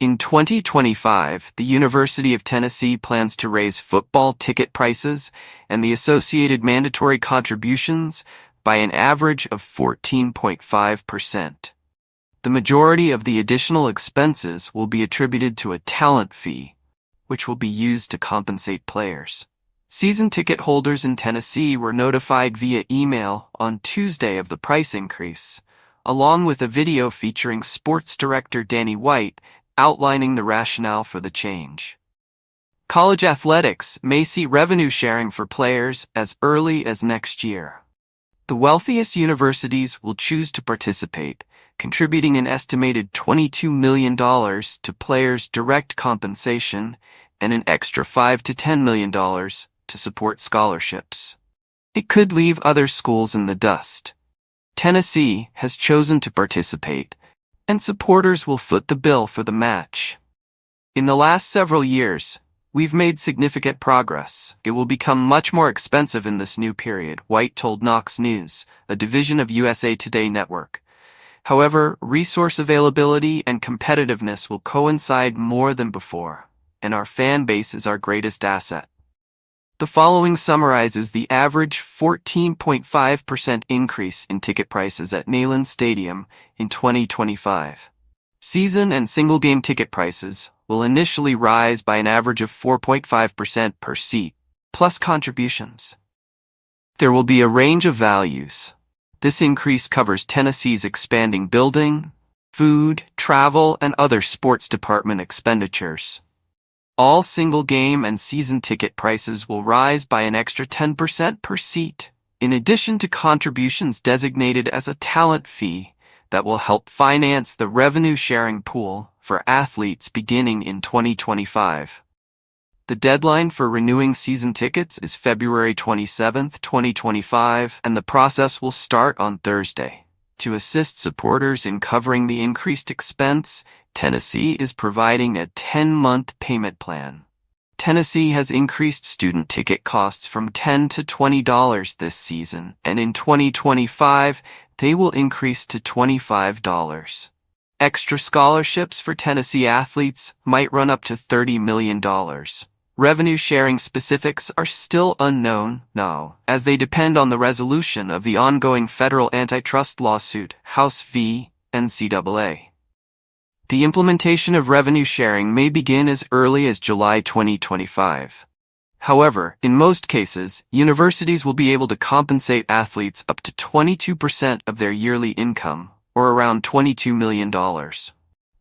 In 2025, the University of Tennessee plans to raise football ticket prices and the associated mandatory contributions by an average of 14.5%. The majority of the additional expenses will be attributed to a talent fee, which will be used to compensate players. Season ticket holders in Tennessee were notified via email on Tuesday of the price increase, along with a video featuring sports director Danny White outlining the rationale for the change. College athletics may see revenue sharing for players as early as next year. The wealthiest universities will choose to participate, contributing an estimated $22 million to players' direct compensation and an extra $5 to $10 million to support scholarships. It could leave other schools in the dust. Tennessee has chosen to participate, and supporters will foot the bill for the match. In the last several years, we've made significant progress. It will become much more expensive in this new period, White told Knox News, a division of USA Today Network. However, resource availability and competitiveness will coincide more than before, and our fan base is our greatest asset. The following summarizes the average 14.5% increase in ticket prices at Neyland Stadium in 2025. Season and single-game ticket prices will initially rise by an average of 4.5% per seat, plus contributions. There will be a range of values. This increase covers Tennessee's expanding building, food, travel, and other sports department expenditures. All single-game and season ticket prices will rise by an extra 10% per seat, in addition to contributions designated as a talent fee that will help finance the revenue-sharing pool for athletes beginning in 2025. The deadline for renewing season tickets is February 27, 2025, and the process will start on Thursday. To assist supporters in covering the increased expense, Tennessee is providing a 10-month payment plan. Tennessee has increased student ticket costs from $10 to $20 this season, and in 2025, they will increase to $25. Extra scholarships for Tennessee athletes might run up to $30 million. Revenue sharing specifics are still unknown now, as they depend on the resolution of the ongoing federal antitrust lawsuit, House v. NCAA. The implementation of revenue sharing may begin as early as July 2025. However, in most cases, universities will be able to compensate athletes up to 22% of their yearly income, or around $22 million.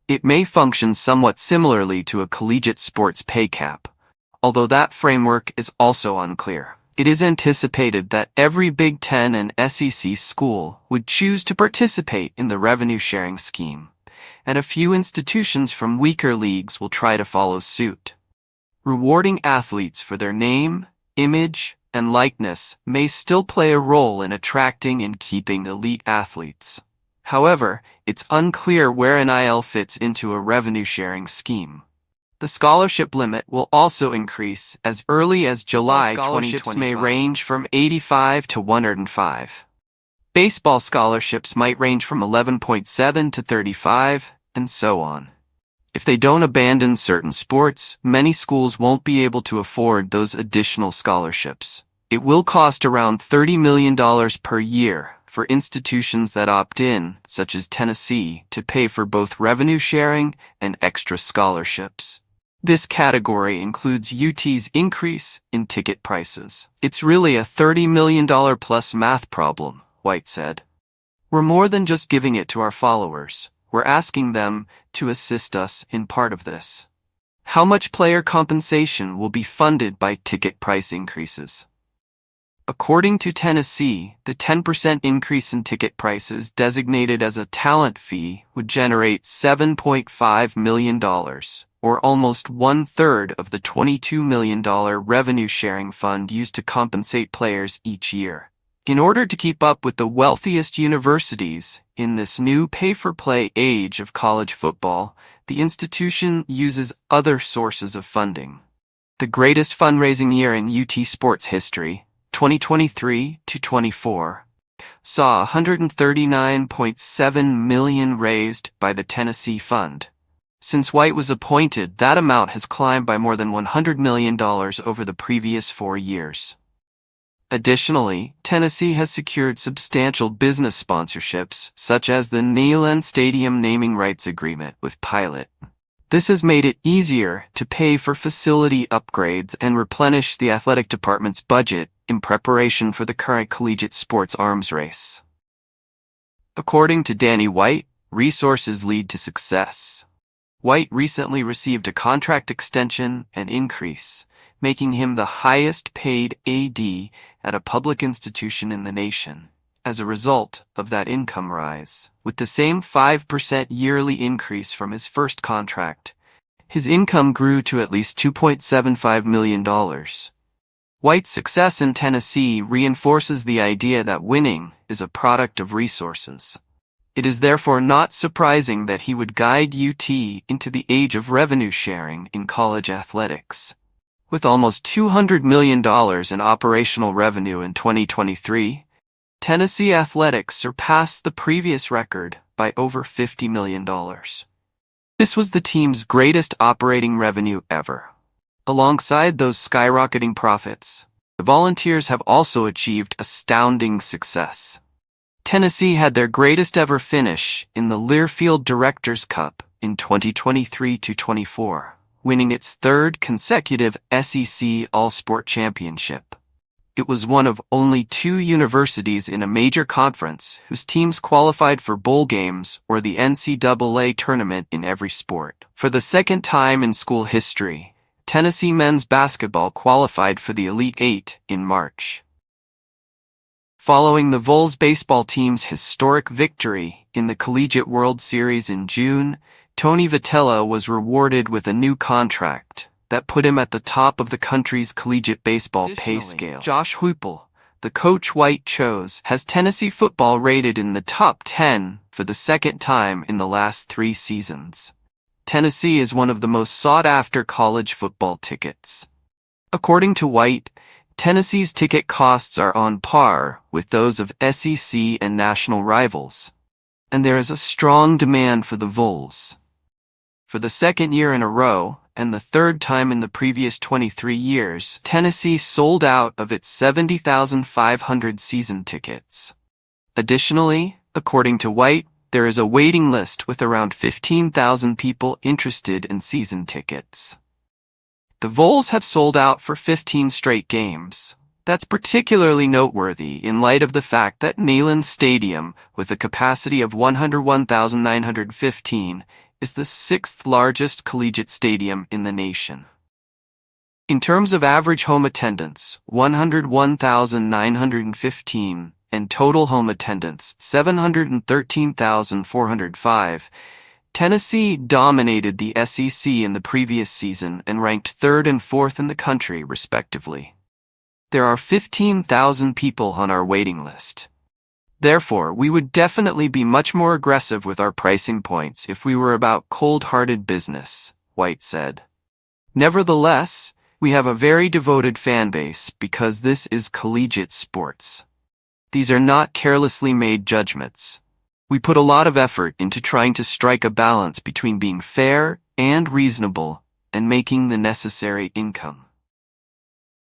It may function somewhat similarly to a collegiate sports pay cap, although that framework is also unclear. It is anticipated that every Big Ten and SEC school would choose to participate in the revenue sharing scheme, and a few institutions from weaker leagues will try to follow suit. Rewarding athletes for their name, image, and likeness may still play a role in attracting and keeping elite athletes. However, it's unclear where NIL fits into a revenue-sharing scheme. The scholarship limit will also increase as early as July 2025. Scholarships may range from 85 to 105. Baseball scholarships might range from 11.7 to 35, and so on. If they don't abandon certain sports, many schools won't be able to afford those additional scholarships. It will cost around $30 million per year for institutions that opt in, such as Tennessee, to pay for both revenue sharing and extra scholarships. This category includes UT's increase in ticket prices. It's really a $30 million plus math problem, White said. We're more than just giving it to our followers. We're asking them to assist us in part of this. How much player compensation will be funded by ticket price increases? According to Tennessee, the 10% increase in ticket prices designated as a talent fee would generate $7.5 million, or almost one-third of the $22 million revenue sharing fund used to compensate players each year. In order to keep up with the wealthiest universities in this new pay-for-play age of college football, the institution uses other sources of funding. The greatest fundraising year in UT sports history, 2023 to 24, saw $139.7 million raised by the Tennessee Fund. Since White was appointed, that amount has climbed by more than $100 million over the previous 4 years. Additionally, Tennessee has secured substantial business sponsorships, such as the Neyland Stadium naming rights agreement with Pilot. This has made it easier to pay for facility upgrades and replenish the athletic department's budget in preparation for the current collegiate sports arms race. According to Danny White, resources lead to success. White recently received a contract extension and increase, making him the highest-paid AD at a public institution in the nation. As a result of that income rise, with the same 5% yearly increase from his first contract, his income grew to at least $2.75 million. White's success in Tennessee reinforces the idea that winning is a product of resources. It is therefore not surprising that he would guide UT into the age of revenue sharing in college athletics. With almost $200 million in operational revenue in 2023, Tennessee athletics surpassed the previous record by over $50 million. This was the team's greatest operating revenue ever. Alongside those skyrocketing profits, the Volunteers have also achieved astounding success. Tennessee had their greatest ever finish in the Learfield Directors' Cup in 2023-24, winning its third consecutive SEC All-Sport Championship. It was one of only 2 universities in a major conference whose teams qualified for bowl games or the NCAA tournament in every sport. For the second time in school history, Tennessee men's basketball qualified for the Elite Eight in March. Following the Vols baseball team's historic victory in the Collegiate World Series in June, Tony Vitello was rewarded with a new contract that put him at the top of the country's collegiate baseball pay scale. Josh Heupel, the coach White chose, has Tennessee football rated in the top 10 for the second time in the last 3 seasons. Tennessee is one of the most sought-after college football tickets. According to White, Tennessee's ticket costs are on par with those of SEC and national rivals, and there is a strong demand for the Vols. For the second year in a row, and the third time in the previous 23 years, Tennessee sold out of its 70,500 season tickets. Additionally, according to White, there is a waiting list with around 15,000 people interested in season tickets. The Vols have sold out for 15 straight games. That's particularly noteworthy in light of the fact that Neyland Stadium, with a capacity of 101,915, is the 6th largest collegiate stadium in the nation. In terms of average home attendance, 101,915, and total home attendance, 713,405, Tennessee dominated the SEC in the previous season and ranked 3rd and 4th in the country, respectively. There are 15,000 people on our waiting list. Therefore, we would definitely be much more aggressive with our pricing points if we were about cold-hearted business, White said. Nevertheless, we have a very devoted fan base because this is collegiate sports. These are not carelessly made judgments. We put a lot of effort into trying to strike a balance between being fair and reasonable and making the necessary income.